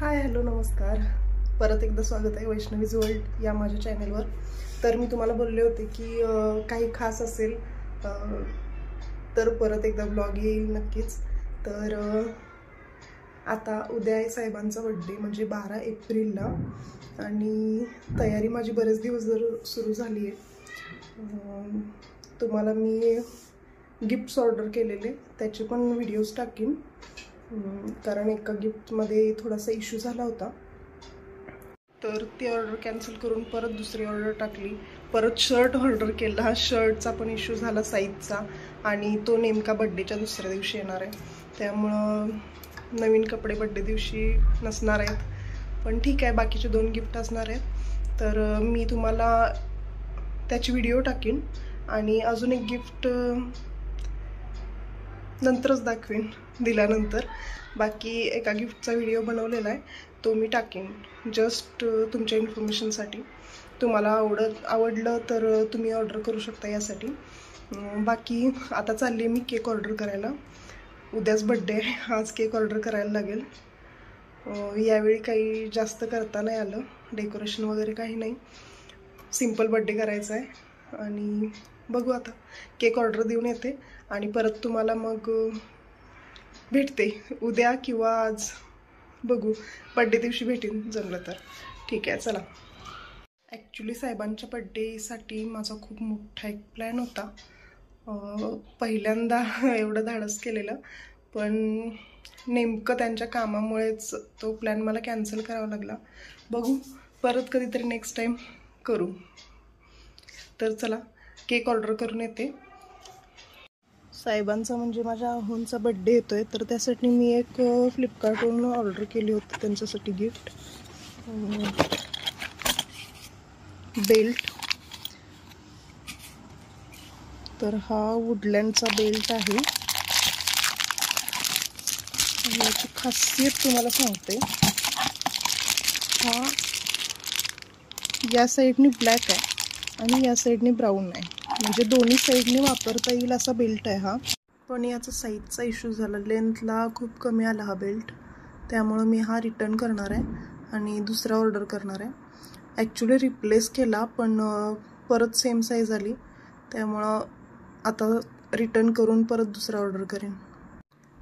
Hi hello नमस्कार. परत एकदा स्वागत आहे वैष्णवीज वर्ल्ड या माझ्या चॅनलवर. तर मी तुम्हाला बोलले होते की काही खास असेल तर परत एकदा ब्लॉग येईल नक्कीच. तर आता उद्या आहे साहेबांचा बर्थडे म्हणजे 12 एप्रिलला आणि तयारी माझी बरेच दिवस सुरू झाली आहे. तुम्हाला मी गिफ्ट्स ऑर्डर केलेले त्याचे पण व्हिडिओज टाकीन कारण एका गिफ्टमध्ये थोडासा इश्यू झाला होता. तर ती ऑर्डर कॅन्सल करून परत दुसरी ऑर्डर टाकली. परत शर्ट ऑर्डर केला, शर्टचा पण इश्यू झाला साईजचा आणि तो नेमका बड्डेच्या दुसऱ्या दिवशी येणार आहे. त्यामुळं नवीन कपडे बड्डे दिवशी नसणार आहेत. पण ठीक आहे, बाकीचे 2 गिफ्ट असणार आहेत. तर मी तुम्हाला त्याची व्हिडिओ टाकीन आणि अजून एक गिफ्ट नंतरच दाखवेन दिल्यानंतर. बाकी एका गिफ्टचा व्हिडिओ बनवलेला आहे तो मी टाकेन जस्ट तुमच्या इन्फॉर्मेशनसाठी. तुम्हाला आवडलं तर तुम्ही ऑर्डर करू शकता यासाठी. बाकी आता चालली मी केक ऑर्डर करायला. उद्याच बड्डे आहे, आज केक ऑर्डर करायला लागेल. यावेळी काही जास्त करता नाही आलं, डेकोरेशन वगैरे काही नाही, सिम्पल बड्डे करायचा आहे. आणि बघू आता केक ऑर्डर देऊन येते आणि परत तुम्हाला मग भेटते उद्या किंवा आज, बघू बड्डे दिवशी भेटेन जमलं तर. ठीक आहे चला. ॲक्च्युली साहेबांच्या बड्डेसाठी माझा खूप मोठा एक प्लॅन होता. पहिल्यांदा एवढं धाडस केलेलं पण नेमकं त्यांच्या कामामुळेच तो प्लॅन मला कॅन्सल करावा लागला. बघू परत कधीतरी नेक्स्ट टाईम करू. तर चला केक ऑर्डर करून येते. साहेबांचा म्हणजे माझ्या अहोंचा बड्डे येतोय तर त्यासाठी मी एक फ्लिपकार्टवरून ऑर्डर केली होती त्यांच्यासाठी गिफ्ट. बेल्ट. तर हा वुडलँडचा बेल्ट आहे. याची खासियत तुम्हाला सांगते. हा या साईडनी ब्लॅक आहे आणि या साईडने ब्राऊन आहे, म्हणजे दोन्ही साईडने वापरता येईल असा बेल्ट आहे हा. पण याचा साईजचा इश्यू झाला, लेंथला खूप कमी आला हा बेल्ट. त्यामुळं मी हा रिटर्न करणार आहे आणि दुसरा ऑर्डर करणार आहे. ॲक्च्युली रिप्लेस केला पण परत सेम साईज आली, त्यामुळं आता रिटर्न करून परत दुसरा ऑर्डर करेन.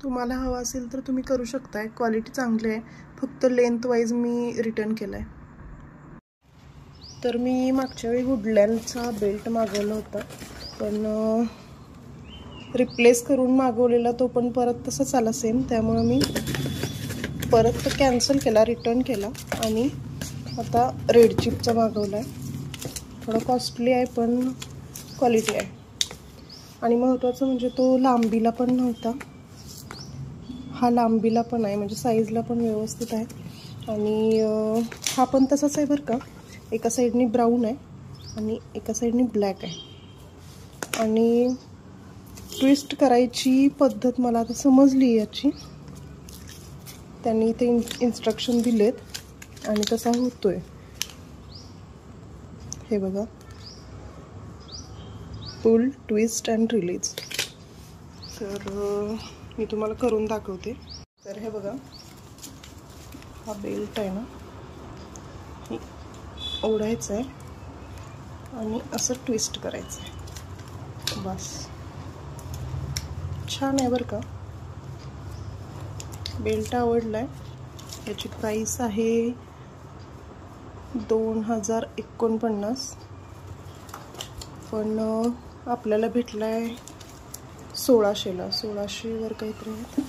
तुम्हाला हवा असेल तर तुम्ही करू शकताय, क्वालिटी चांगली आहे, फक्त लेंथ वाईज मी रिटर्न केला आहे. तर मी मागच्या वेळी वुडलँडचा बेल्ट मागवला होता पण रिप्लेस करून मागवलेला तो पण परत तसाच आला सेम. त्यामुळं मी परत कॅन्सल केला, रिटर्न केला आणि आता रेड चिपचा मागवला आहे. थोडा कॉस्टली आहे पण क्वालिटी आहे. आणि महत्त्वाचं म्हणजे तो लांबीला पण नव्हता, हा लांबीला पण आहे, म्हणजे साईजला पण व्यवस्थित आहे. आणि हा पण तसाच आहे बरं का. एका साईडनी ब्राऊन आहे आणि एका साईडनी ब्लॅक आहे. आणि ट्विस्ट करायची पद्धत मला आता समजली याची. त्यांनी इथे इन्स्ट्रक्शन दिलेत आणि तसा होतोय. हे बघा, पुल, ट्विस्ट अँड रिलीज. तर मी तुम्हाला करून दाखवते. तर हे बघा, हा बेल्ट आहे ना, ओढायचं आहे आणि असं ट्विस्ट करायचं आहे, बस. छान आहे बरं का, बेल्ट आवडला आहे. याची प्राईस आहे 2049 पण आपल्याला भेटला आहे 1600ला, 1600वर काहीतरी आहे.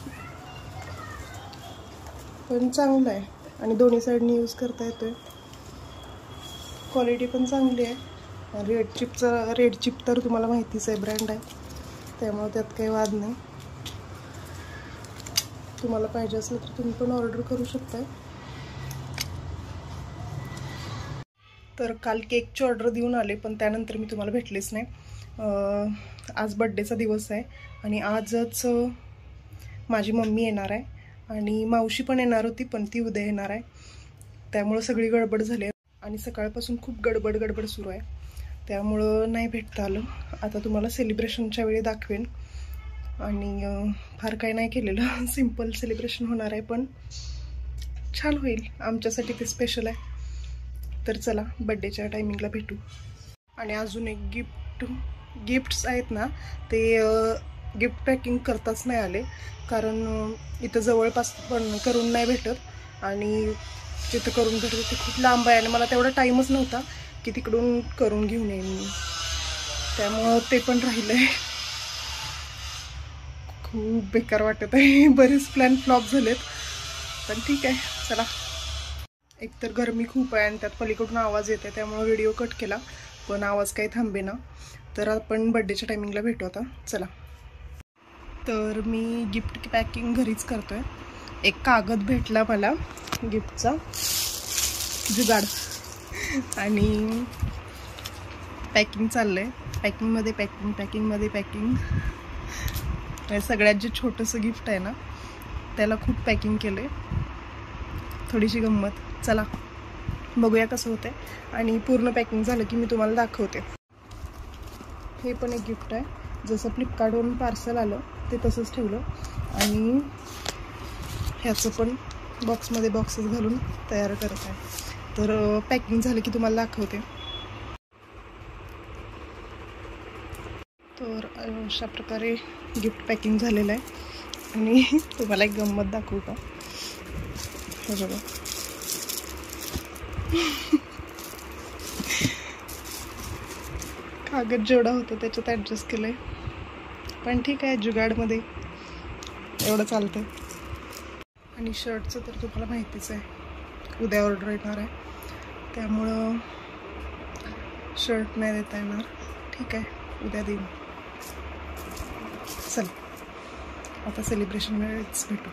पण चांगलं आहे आणि दोन्ही साईडनी यूज करता येतोय. क्वालिटी पण चांगली आहे. रेड चिप तर तुम्हाला माहितीच आहे, ब्रँड आहे, त्यामुळे त्यात काही वाद नाही. तुम्हाला पाहिजे असेल तर तुम्ही पण ऑर्डर करू शकता. तर काल केकची ऑर्डर देऊन आले पण त्यानंतर मी तुम्हाला भेटलेच नाही. आज बड्डेचा दिवस आहे आणि आजच माझी मम्मी येणार आहे आणि मावशी पण येणार होती पण ती उद्या येणार आहे. त्यामुळं सगळी गडबड झाली आणि सकाळपासून खूप गडबड सुरू आहे, त्यामुळं नाही भेटता आलं. आता तुम्हाला सेलिब्रेशनच्या वेळी दाखवेन. आणि फार काही नाही केलेलं, सिम्पल सेलिब्रेशन होणार आहे पण छान होईल, आमच्यासाठी ते स्पेशल आहे. तर चला बड्डेच्या टायमिंगला भेटू. आणि अजून एक गिफ्ट्स आहेत ना, ते गिफ्ट पॅकिंग करताच नाही आले, कारण इथं जवळपास पण करून नाही भेटत आणि जिथं करून भेटत ते खूप लांब आहे आणि मला तेवढा टाईमच नव्हता की तिकडून करून घेऊन येईन मी. त्यामुळं ते पण राहिलं आहे. खूप बेकार वाटत आहे. बरेच प्लॅन फ्लॉप झालेत, पण ठीक आहे. चला, एकतर गरमी खूप आहे आणि त्यात पलीकडून आवाज येते, त्यामुळे व्हिडिओ कट केला, पण आवाज काही थांबेना. तर आपण बड्डेच्या टायमिंगला भेटू आता. चला. तर मी गिफ्ट पॅकिंग घरीच करतोय. एक कागद भेटला मला गिफ्टचा, जुगाड, आणि पॅकिंग चाललंय. पॅकिंगमध्ये पॅकिंग. सगळ्यात जे छोटंसं गिफ्ट आहे ना, त्याला खूप पॅकिंग केलंय. थोडीशी गंमत. चला बघूया कसं होतंय, आणि पूर्ण पॅकिंग झालं की मी तुम्हाला दाखवते. हे पण एक गिफ्ट आहे. जसं फ्लिपकार्टवरून पार्सल आलं ते तसंच ठेवलं, आणि ह्याचं पण बॉक्समध्ये बॉक्सेस घालून तयार करत आहे. तर पॅकिंग झालं की तुम्हाला दाखवते. तर अशा प्रकारे गिफ्ट पॅकिंग झालेलं आहे. आणि तुम्हाला एक गंमत दाखवू का? हे बघा. कागद जेवढा होता त्याच्यात ॲडजस्ट केलं आहे, पण ठीक आहे, जुगाडमध्ये एवढं चालतं. आणि शर्टचं तर तुम्हाला माहितीच आहे, उद्या ऑर्डर येणार आहे, त्यामुळं शर्ट नाही देता येणार. ठीक आहे, उद्या देईन. चल आता सेलिब्रेशन वेळेच भेटू.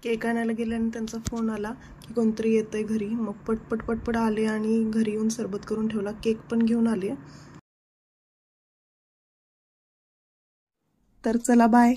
केक आणायला गेले आणि त्यांचा फोन आला की कोणतरी येतंय घरी. मग पटपट आले आणि घरी येऊन सरबत करून ठेवला. केक पण घेऊन आले. तर चला, बाय.